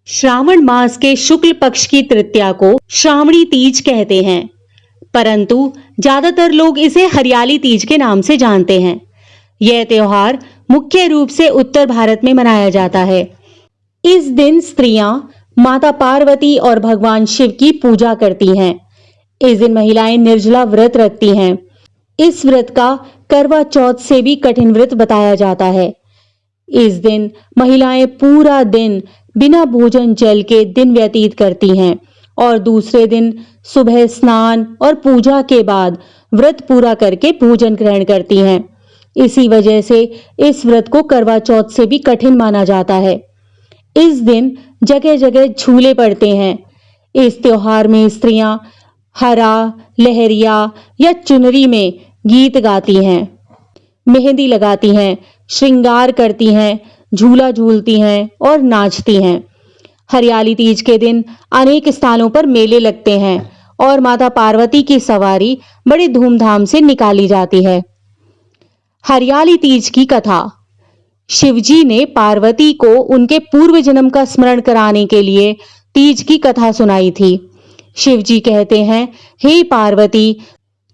श्रावण मास के शुक्ल पक्ष की तृतीया को श्रावणी तीज कहते हैं, परंतु ज्यादातर लोग इसे हरियाली तीज के नाम से जानते हैं। यह त्योहार मुख्य रूप से उत्तर भारत में मनाया जाता है। इस दिन स्त्रियां माता पार्वती और भगवान शिव की पूजा करती हैं। इस दिन महिलाएं निर्जला व्रत रखती हैं। इस व्रत का करवा चौथ से भी कठिन व्रत बताया जाता है। इस दिन महिलाएं पूरा दिन बिना भोजन जल के दिन व्यतीत करती हैं और दूसरे दिन सुबह स्नान और पूजा के बाद व्रत पूरा करके भोजन ग्रहण करती हैं। इसी वजह से इस व्रत को करवा चौथ से भी कठिन माना जाता है। इस दिन जगह जगह झूले पड़ते हैं। इस त्योहार में स्त्रियां हरा, लहरिया या चुनरी में गीत गाती हैं, मेहंदी लगाती हैं, श्रृंगार करती हैं, झूला झूलती हैं और नाचती हैं। हरियाली तीज के दिन अनेक स्थानों पर मेले लगते हैं और माता पार्वती की सवारी बड़े धूमधाम से निकाली जाती है। हरियाली तीज की कथा। शिवजी ने पार्वती को उनके पूर्व जन्म का स्मरण कराने के लिए तीज की कथा सुनाई थी। शिवजी कहते हैं, हे पार्वती,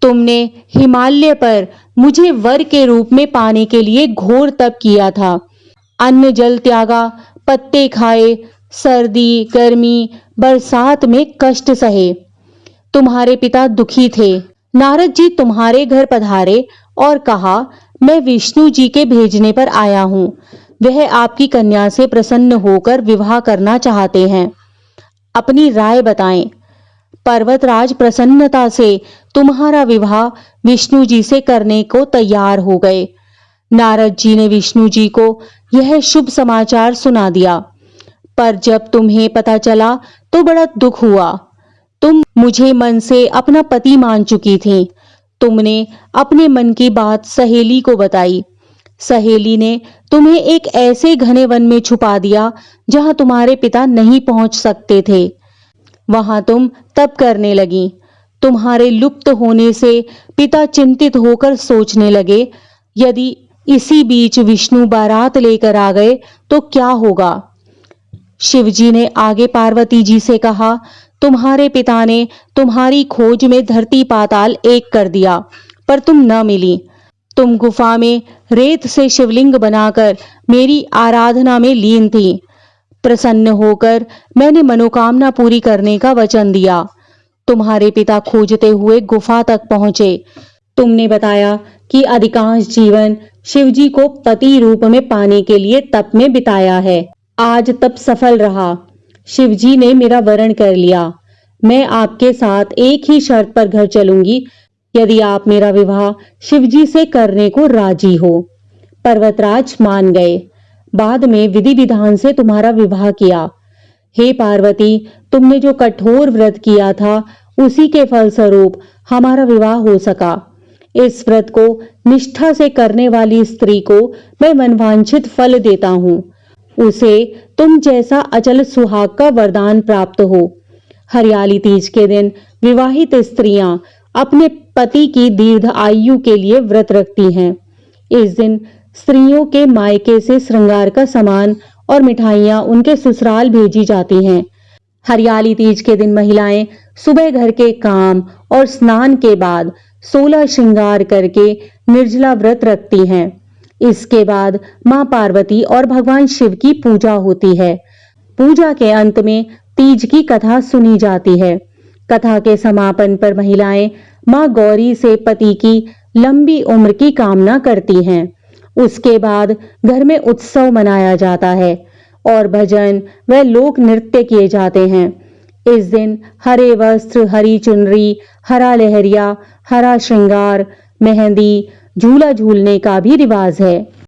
तुमने हिमालय पर मुझे वर के रूप में पाने के लिए घोर तप किया था। अन्न जल त्यागा, पत्ते खाए, सर्दी, गर्मी, बरसात में कष्ट सहे। तुम्हारे पिता दुखी थे। नारद जी तुम्हारे घर पधारे और कहा, मैं विष्णु जी के भेजने पर आया हूँ। वह आपकी कन्या से प्रसन्न होकर विवाह करना चाहते हैं। अपनी राय बताएं। पर्वतराज प्रसन्नता से तुम्हारा विवाह विष्णु जी से करने को तैयार हो गए। नारद जी ने विष्णु जी को यह शुभ समाचार सुना दिया, पर जब तुम्हें पता चला तो बड़ा दुख हुआ। तुम मुझे मन से अपना पति मान चुकी थी। तुमने अपने मन की बात सहेली को बताई। सहेली ने तुम्हें एक ऐसे घने वन में छुपा दिया जहां तुम्हारे पिता नहीं पहुंच सकते थे। वहां तुम तप करने लगी। तुम्हारे लुप्त होने से पिता चिंतित होकर सोचने लगे, यदि इसी बीच विष्णु बारात लेकर आ गए तो क्या होगा। शिवजी ने आगे पार्वती जी से कहा, तुम्हारे पिता ने तुम्हारी खोज में धरती पाताल एक कर दिया, पर तुम न मिली। तुम गुफा में रेत से शिवलिंग बनाकर मेरी आराधना में लीन थी। प्रसन्न होकर मैंने मनोकामना पूरी करने का वचन दिया। तुम्हारे पिता खोजते हुए गुफा तक पहुंचे। तुमने बताया कि अधिकांश जीवन शिवजी को पति रूप में पाने के लिए तप में बिताया है। आज तप सफल रहा। शिवजी ने मेरा वरण कर लिया। मैं आपके साथ एक ही शर्त पर घर चलूंगी, यदि आप मेरा विवाह शिवजी से करने को राजी हो। पर्वतराज मान गए। बाद में विधि विधान से तुम्हारा विवाह किया। हे पार्वती, तुमने जो कठोर व्रत किया था उसी के फलस्वरूप हमारा विवाह हो सका। इस व्रत को निष्ठा से करने वाली स्त्री को मैं मनवांछित फल देता हूँ। उसे तुम जैसा अचल सुहाग का वरदान प्राप्त हो। हरियाली तीज के दिन विवाहित स्त्रियां अपने पति की दीर्घ आयु के लिए व्रत रखती हैं। इस दिन स्त्रियों के मायके से श्रृंगार का सामान और मिठाइयां उनके ससुराल भेजी जाती हैं। हरियाली तीज के दिन महिलाएं सुबह घर के काम और स्नान के बाद 16 श्रृंगार करके निर्जला व्रत रखती हैं। इसके बाद मां पार्वती और भगवान शिव की पूजा होती है। पूजा के अंत में तीज की कथा सुनी जाती है। कथा के समापन पर महिलाएं मां गौरी से पति की लंबी उम्र की कामना करती हैं। उसके बाद घर में उत्सव मनाया जाता है और भजन व लोक नृत्य किए जाते हैं। इस दिन हरे वस्त्र, हरी चुनरी, हरा लहरिया, हरा श्रृंगार, मेहंदी, झूला झूलने का भी रिवाज है।